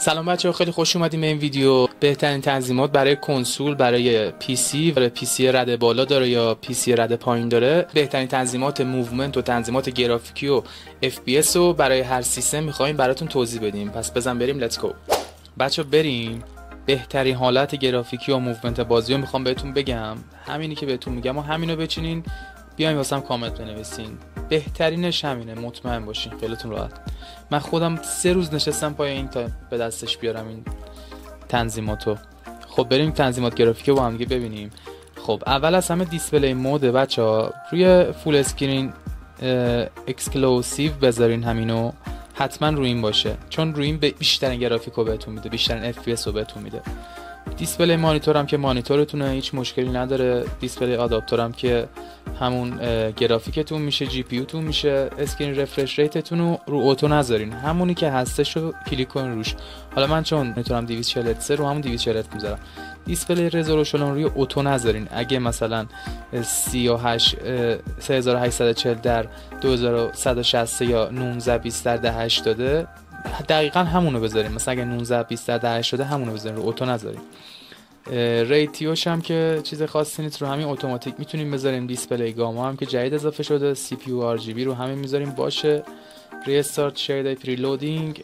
سلام بچه‌ها، خیلی خوش اومدیم به این ویدیو. بهترین تنظیمات برای کنسول، برای پی سی رد بالا داره یا پی سی رد پایین داره. بهترین تنظیمات موومنت و تنظیمات گرافیکی و اف پی اس رو برای هر سیستم می‌خوایم براتون توضیح بدیم. پس بزن بریم، لتس گو. بچه‌ها بریم. بهترین حالت گرافیکی و موومنت بازی رو میخوام بهتون بگم. همینی که بهتون میگم و همینو بچینین، بیاین واسم کامنت بنویسین. بهترینش همینه، مطمئن باشین، خیلیتون راحت. من خودم 3 روز نشستم پای این تا به دستش بیارم این تنظیماتو. خب بریم تنظیمات گرافیکی با هم دیگه ببینیم. خب اول از همه دیسپلی مود بچه‌ها، روی فول اسکرین اکسکلوسیو بذارین. همینو حتما روی این باشه، چون روی این بیشترین گرافیکو بهتون میده، بیشترین اف پی اس رو بهتون میده. دیسپلی مانیتورم که مانیتورتونه، هیچ مشکلی نداره. دیسپلی آداپتورم که همون گرافیکتون میشه، جی پی یو تون میشه. اسکرین رفرش ریتتون رو اوتو نذارین، همونی که هستش رو کلیک کنین روش. حالا من چون مانیتورم 243 رو همون 240 میذارم. دیسپلی رزولوشن روی اوتو نذارین. اگه مثلا 3840 در 2160 یا 1920 در 1080 دقیقاً همونو بذارین. مثلا اگه 1920 در 1080 همونو بذارین، رو اوتو نذارین. ریتیوش هم که چیز خاصی نیست، رو همین اتوماتیک میتونیم بذاریم. دیسپلی گاما هم که جدید اضافه شده، سی پی یو آر جی بی رو همین میذاریم باشه. ریستارت شیدر پریلودینگ،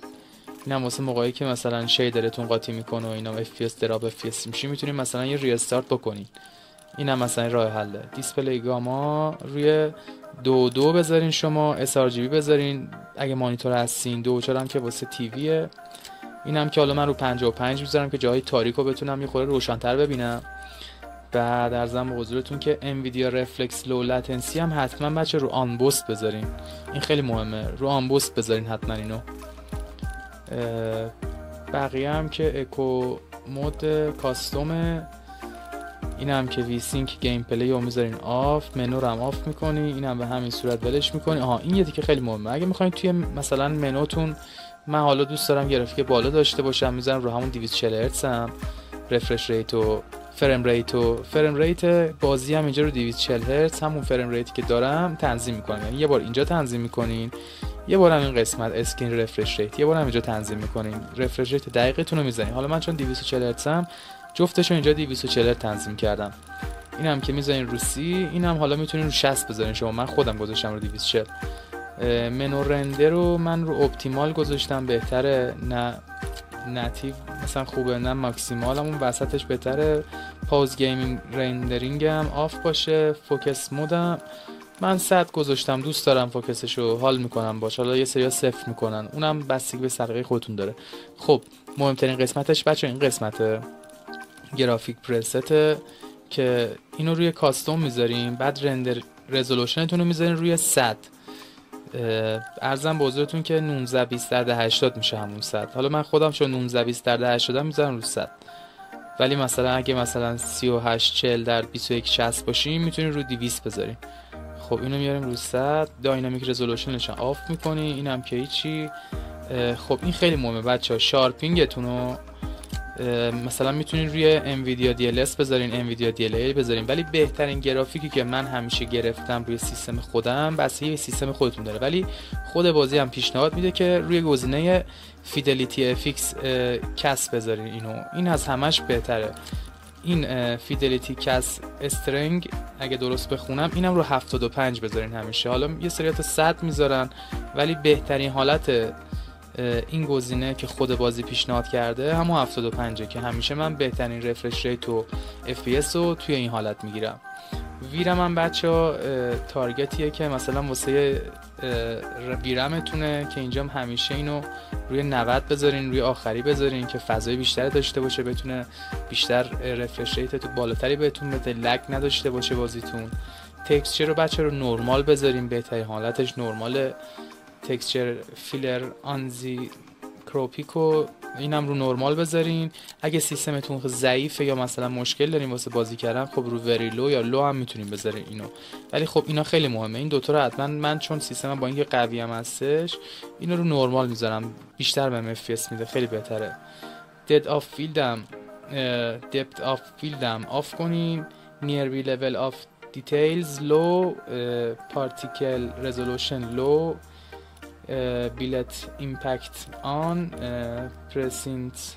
اینم واسه موقعی که مثلا شیدرتون قاطی میکنه و اینا اف پی اس دراپ اف پی اس میشه، میتونیم مثلا یه ریستارت بکنین. اینم مثلا راه حله. دیسپلی گاما روی 22 بذارین، شما اس آر جی بی بذارین اگه مانیتور هستین. 24 هم که واسه تیویه. اینم که حالا من رو 55 میذارم که جای تاریکو بتونم یه خورده روشن‌تر ببینم. بعد ارزم به حضورتون که انویدیا رفلکس لو لاتنسی هم حتما بچه رو آن بوست بذارین. این خیلی مهمه، رو آن بوست بذارین حتما اینو. بقیه هم که اکو مود کاستومه. اینم که وی سینک گیم پلی رو میذارین آف، منو رو هم آف میکنی. اینم به همین صورت ولش میکنی. این یه دیگه خیلی مهمه، اگه میخواین توی مثلا منوتون، من حالا دوست دارم گرافیک بالا داشته باشم، میذارم رو همون 240 هرتز هم. رفرش ریت و فریم ریت بازی هم اینجا رو 240 هرتز، همون فریم ریتی که دارم تنظیم میکنم. یعنی یه بار اینجا تنظیم میکنین، یه بار هم این قسمت اسکرین رفرش ریت، یه بار هم اینجا تنظیم میکنین. رفرش ریت دقیقتون رو میزنین. حالا من چون 240 هرتز هم جفتشو اینجا 240 هرتز تنظیم کردم. اینم که میذارین رو 30، اینم حالا میتونین رو 60 بذارین شما. من خودم گذاشتم رو 240. منو رندر رو من رو اپتیمال گذاشتم، بهتره. نه نتیو مثلا خوبه، نه ماکسیمال، همون وسطش بهتره. پاوز گیمینگ رندرینگ هم آف باشه. فوکس مودم من 100 گذاشتم، دوست دارم فوکسشو، حال میکنم باش. حالا یه سریا صفر میکنن، اونم بستگی به سلیقه خودتون داره. خب مهمترین قسمتش بچه این قسمت گرافیک پرست که اینو روی کاستوم میذاریم. بعد رندر رزولوشنتون رو میذارین روی 100. ارزم به حضورتون که 1920 در 1080 میشه همون 100. حالا من خودم چون 1920 در 1080 میذارم رو 100. ولی مثلا اگه مثلا 3840 در 2160 باشیم میتونین رو 200 بذارین. خب اینو میاریم رو 100. داینامیک رزولوشنش آف میکنی. اینم که هیچی. خب این خیلی مهمه بچه‌ها، شارپینگتون رو مثلا میتونین روی انویدیا DLS بذارین، انویدیا DLA بذارین. ولی بهترین گرافیکی که من همیشه گرفتم روی سیستم خودم، بستگی سیستم خودتون داره، ولی خود بازی هم پیشنهاد میده که روی گزینه فیدلیتی FX کس بذارین. این از همش بهتره. این فیدلیتی کس استرنگ اگه درست بخونم، اینم رو 75 بذارین همیشه. حالا یه سریات 100 میذارن، ولی بهترین حالت این گزینه که خود بازی پیشنهاد کرده همون 75 که همیشه من بهترین رفرش ریت و اف پی اس رو توی این حالت میگیرم. ویرم هم بچه‌ها تارگتیه که مثلا واسه ویرمتونه که اینجا همیشه اینو روی 90 بذارین، روی آخری بذارین که فضای بیشتری داشته باشه، بتونه بیشتر رفرش ریت تو بالاتری بهتون بده، لگ نداشته باشه بازیتون. تکسچر رو بچه‌ها رو نرمال بذارین، بهترین حالتش نرماله. تکسچر فیلر آنزی کروپیکو اینم رو نرمال بذارین. اگه سیستمتون ضعیفه یا مثلا مشکل دارین واسه بازی کردن، خب رو وری لو یا لو هم میتونین بذارین اینو. ولی خب اینا خیلی مهمه، این دوتا رو حتما. من چون سیستمم با اینکه قوی هم هستش، اینو رو نرمال میذارم، بیشتر بهم اف پی اس میده، خیلی بهتره. دپت آف فیلدم آف کنین. نیربی لول آف دیتیلز لو، پارتیکل رزولوشن لو، بیلت ایمپکت آن، پرسینت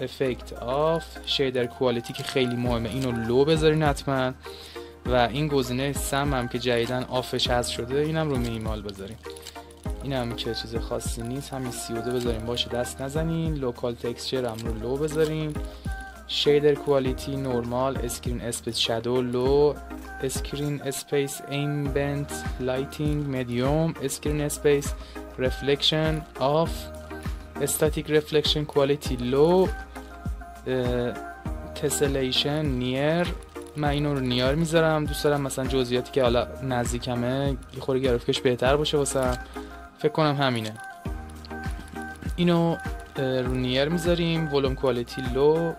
افکت آف، شیدر کوالیتی که خیلی مهمه اینو لو بذارین حتما، و این گزینه سم هم که جدیدن آفش هست شده اینم رو مینیمال بذارین. اینم که چیز خاصی نیست، همین 32 بذارین باشه، دست نزنین. لوکال تکسچر هم رو لو بذارین. شیدر کوالیتی نورمال، اسکرین اسپیس شادو لو، اسکرین اسپیس ایمبنت لایتینگ مدیوم، اسکرین اسپیس رفلکشن آف، استاتیک رفلکشن کوالیتی لو، تسلیشن نیر. من اینو رو نیر میذارم، دوست دارم مثلا جزئیاتی که حالا نزدیکمه یه خورده گرافیکش بهتر باشه واسم، فکر کنم همینه. اینو رو نیر میذاریم. ولوم کوالیتی لو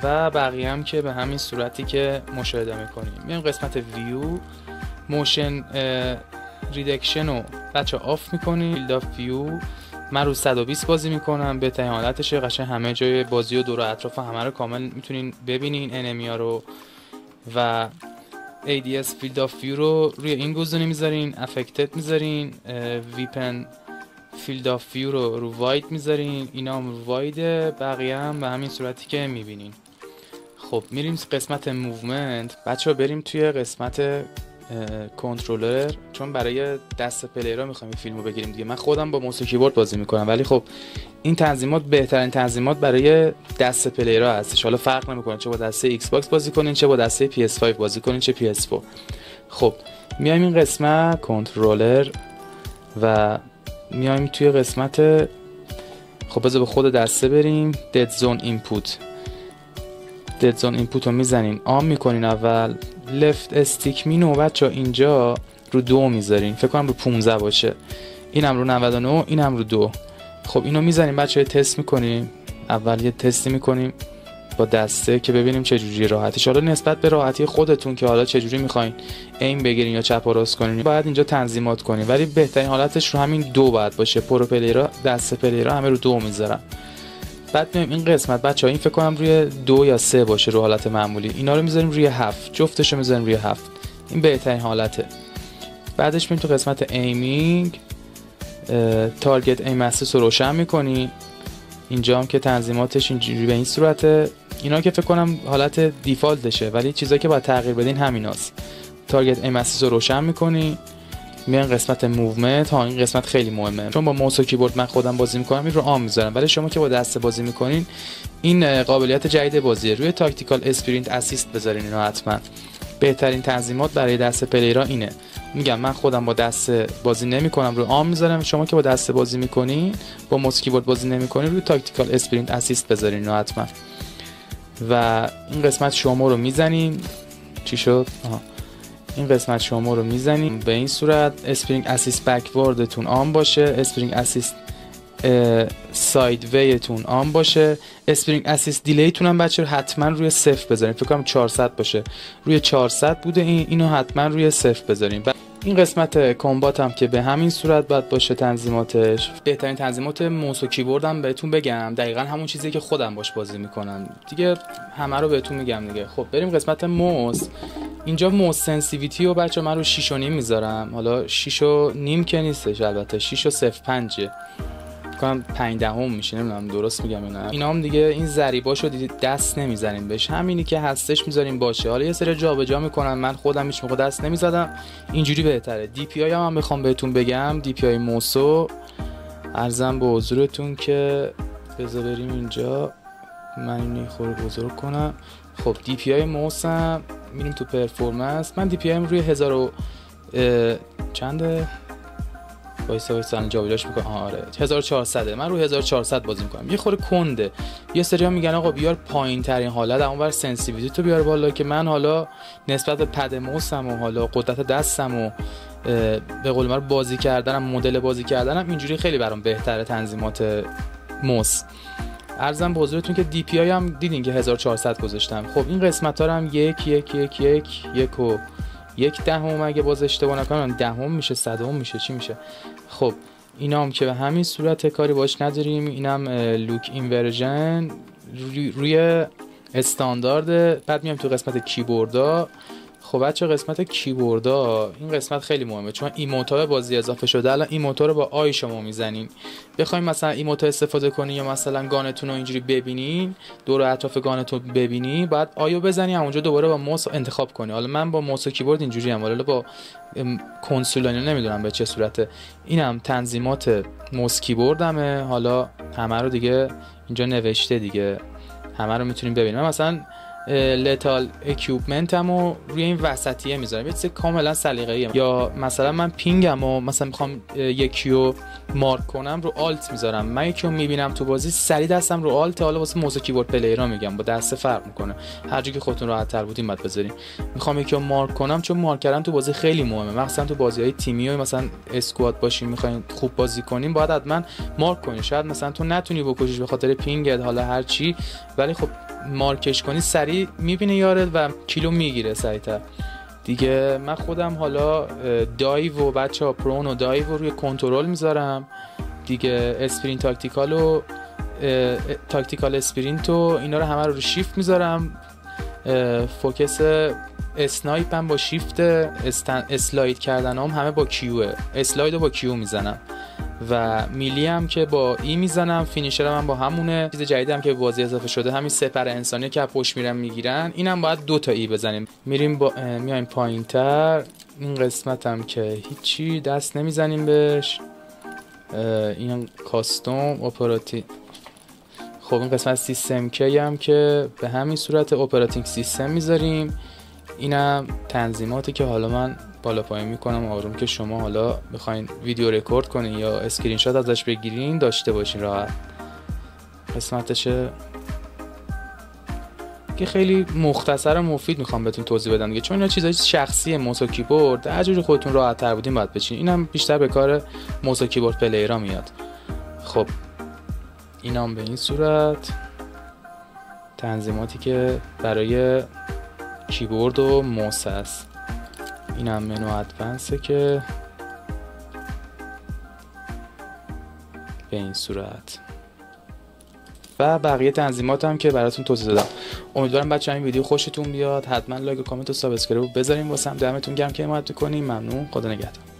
و بقیه هم که به همین صورتی که مشاهده میکنیم. میایم قسمت ویو، موشن ریدکشن رو بچه آف میکنیم. فیلد آف ویو من رو 120 بازی میکنم، بهترین حالتشه، قشنگ همه جای بازی و دور و اطراف همه رو کامل میتونین ببینین انمیا رو. و ADS فیلد آف ویو رو روی این گزینه میذارین، افکتد میذارین، ویپن فیلد آف ویو رو واید میذارین، اینا هم رو وایده، بقیه هم به همین صورتی که میبینین. خب میریم قسمت موومنت. بچه ها بریم توی قسمت کنترلر، چون برای دست پلیرها میخوایم فیلمو بگیریم دیگه. من خودم با موس و کیبورد بازی میکنم، ولی خب این تنظیمات بهترین تنظیمات برای دست پلیرها هستش. حالا فرق نمیکنه چه با دسته ایکس باکس بازی کنین، چه با دسته PS5 بازی کنین، چه PS4. خب میایم این قسمت کنترلر و میایم توی قسمت، خب بذار به خود دسته بریم. دد زون اینپوت، دد زون اینپوت رو میزنین، آن میکنین اول. لفت استیک مینو بچه اینجا رو 2 میذارین، فکر کنم رو 15 باشه، اینم رو 99، اینم رو 2. خب اینو میزنیم بچه، تست میکنیم. اول یه تستی میکنیم با دسته که ببینیم چه جوری راحتیش. حالا نسبت به راحتی خودتون که حالا چه جوری میخواین ایم بگیرین یا چپ و راست کنین باید اینجا تنظیمات کنین، ولی بهترین حالتش رو همین 2 باید باشه. پرو پلیرها، دست پلیرها همه رو 2 میذارن. بعد میایم این قسمت بچه‌ها، این فکر کنم روی 2 یا 3 باشه رو حالت معمولی، اینا رو میذاریم روی 7، جفتشو میذاریم روی 7، این بهترین حالته. بعدش میریم تو قسمت ایمینگ، تارگت ایم اسیس رو روشن میکنی. اینجا هم که تنظیماتش اینجوری به این صورته، اینا که فکر کنم حالت دیفالتشه، ولی چیزایی که باید تغییر بدین همیناست. تارگت ایم اسیس رو روشن میکنی. میان قسمت موومنت. ها این قسمت خیلی مهمه، چون با موس و کیبورد من خودم بازی میکنم این رو آن میذارم، ولی شما که با دسته بازی میکنین این قابلیت جدید بازیه. روی تاکتیکال اسپرینت اسیست بذارین، اینا حتما بهترین تنظیمات برای دست پلیرها اینه. میگم من خودم با دسته بازی نمیکنم، رو آن میذارم. شما که با دسته بازی میکنین، با موس کیبورد بازی نمیکنین، روی تاکتیکال اسپرینت اسیست بذارین اینا حتما. و این قسمت شما رو میزنین. چی شد؟ این قسمت شما رو میزنیم به این صورت. اسپرینگ اسیست بکواردتون آن باشه، اسپرینگ اسیست ساید ویتون آن باشه. اسپرینگ اسیست دیلیتون هم بچه حتما روی 0 بذارین، فکر کنم 400 باشه، روی 400 بوده، اینو حتما روی 0 بذارین. این قسمت کامبات هم که به همین صورت باید باشه تنظیماتش. بهترین تنظیمات موس و کیبورد هم بهتون بگم، دقیقاً همون چیزی که خودم باش بازی میکنم دیگه، همه رو بهتون میگم دیگه. خب بریم قسمت موس. اینجا موس سنسیویتی رو بچه من رو 6.5 میذارم. حالا 6.5 که نیستش، البته 6.05 کنم 5 میشه، نمیدونم درست میگم یا نه. اینا هم دیگه این ضریباشو دیدید دست نمیزنیم بهش، همینی که هستش میذاریم باشه. حالا یه سری جابجا میکنم، من خودم هیچ موقع دست نمیزدم، اینجوری بهتره. دی پی آی هم بخوام بهتون بگم، دی پی آی موسو عرضم به حضورتون که بذار بریم اینجا، من اینو خورده بزرگ کنم. خب دی پی آی موسم میریم تو پرفورمنس. من دی پی آیم روی 1000 چنده وایسا جابجاش میکنم. آره 1400. من روی 1400 بازی میکنم. یه خورده کنده. یه سری ها میگن آقا بیار پایین ترین حالت، اونور سنسیتیویتی تو بیار بالا، که من حالا نسبت به پد موسم و حالا قدرت دستم و به قول من بازی کردنم، مدل بازی کردنم اینجوری خیلی برام بهتره تنظیمات موس. عرضم به حضورتون که دی پی آی هم دیدین که 1400 گذاشتم. خب این قسمت ها رو هم 1 دهم اگه باز اشتباه نکنم، دهم میشه، صدهم میشه، چی میشه. خب اینا هم که به همین صورت کاری باش نداریم. اینم لوک اینورژن روی استاندارد. بعد میام تو قسمت کیبوردها، خب بچه قسمت کیبوردها، این قسمت خیلی مهمه چون ایموتا بازی اضافه شده. الان ایموتا رو با آی شما میزنین. بخواید مثلا ایموتا استفاده کنین یا مثلا گانتون رو اینجوری ببینین، دور و اطراف گانتون ببینی، بعد آیو بزنی، اونجا دوباره با موس انتخاب کنی. حالا من با موس و کیبورد اینجوری ام، حالا با کنسول اینا نمیدونم به چه صورته. اینم تنظیمات موس کیبوردمه. حالا همه رو دیگه اینجا نوشته دیگه، همه رو میتونیم ببینیم. من مثلا لتال اکیوپمنتمو روی این وسطیه میذارم، یه چیز کاملا سلیقه‌ایه. یا مثلا من پینگمو مثلا میخوام یکیو مارک کنم، رو آلت میذارم. من یکیو میبینم تو بازی سری دستم رو آلت. حالا واسه موس و کیبورد پلیرها میگم با دست فرق میکنه، هر جایی که خودتون راحت تر بودین بعد بذارین. میخوام یکیو مارک کنم چون مارک کردن تو بازی خیلی مهمه، مثلا تو بازی‌های تیمی و مثلا اسکواد باشین میخواین خوب بازی کنین باید حتما مارک کنین. شاید مثلا تو نتونی بکشیش به خاطر پینگت، حالا هر چی، ولی خب مارکش کنی سریع میبینه یارت و کیلو میگیره سریعتر دیگه. من خودم حالا دایو و بچه‌ها پرون و دایو رو روی کنترل میذارم دیگه. اسپرینت تاکتیکال و تاکتیکال اسپرینت و اینا رو همه رو شیفت میذارم. فوکس اسنایپ هم با شیفت، اسلاید کردن هم همه با کیوه، اسلاید رو با کیو میزنم و میلی هم که با ای میزنم. فینیشر هم با همونه. چیز جدیدی هم که به بازی اضافه شده همین سپر انسانی که پشت میرن میگیرن، اینم باید 2 تا ای بزنیم. میریم میایم پایینتر. این قسمت هم که هیچی دست نمیزنیم بهش. این کاستوم اپراتیو. خب این قسمت سیستم کی هم که به همین صورت اپراتینگ سیستم میذاریم. اینم تنظیماتی که حالا من بالا پایین میکنم آروم که شما حالا بخواین ویدیو رکورد کنین یا اسکرین شات ازش بگیرین داشته باشین راحت. قسمتشه که خیلی مختصر و مفید میخوام بهتون توضیح بدم دیگه، چون اینا چیزای شخصی موس و کیبورد، هر جوری خودتون راحت تر بودین باید بچین. اینم بیشتر به کار موس و کیبورد پلیرها میاد. خب اینام به این صورت تنظیماتی که برای کیبورد و موس هست. اینم منو ادوانسه که به این صورت و بقیه تنظیمات هم که براتون توضیح دادم. امیدوارم بچه‌ها این ویدیو خوشتون بیاد. حتما لایک و کامنت و سابسکرایب بذارین واسم. دمتون گرم که حمایت کنین. ممنون. خدا نگهدار.